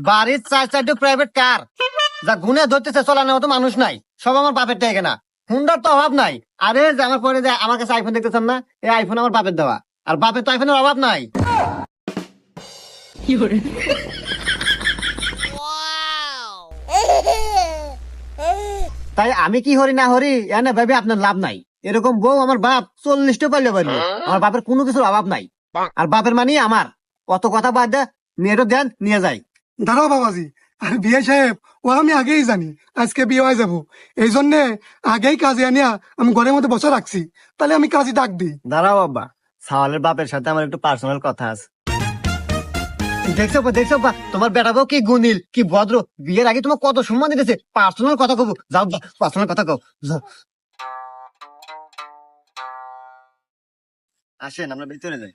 বাড়ির 4-4টা private car, যা গুনে ধরতেছে চলানোর মতো মানুষ নাই, সব আমার বাপের টাকা না। হুন্ডার তো অভাব নাই। আরে যে আমার পরে যে আমার কাছে আইফোন দেখতেছেন না, এই আইফোন আমার বাপের দেওয়া। আর বাপের তো আইফোনের অভাব নাই। তাই আমি কি হরি না হরি এনে ভাবি আপনার লাভ নাই। এরকম বউ আমার বাপ 40টা পারলে পারলো। আমার বাপের কোনো কিছুর অভাব নাই। আর বাপের মানে আমার। অত কথা বাদ দে, মেয়েটা দেন নিয়ে যাই। দাঁড়াও বাবাজি, আর বিয়ে সাহেব ও আমি আগেই জানি আজকে বিয়ে হয়ে যাবো, এই জন্যে আগেই কাজে আনিয়া আমি ঘরের মধ্যে বসে রাখছি। তাহলে আমি কাজে ডাক দিই। দাঁড়াও বাবা, সাওয়ালের বাপের সাথে আমার একটু পার্সোনাল কথা আছে। দেখছো বা তোমার বেটা বউ কি গুণিল কি ভদ্র, বিয়ের আগে তোমার কত সম্মান দিতেছে। পার্সোনাল কথা কব, যাও পার্সোনাল কথা কও যাও। আসেন আমরা ভিতরে যাই।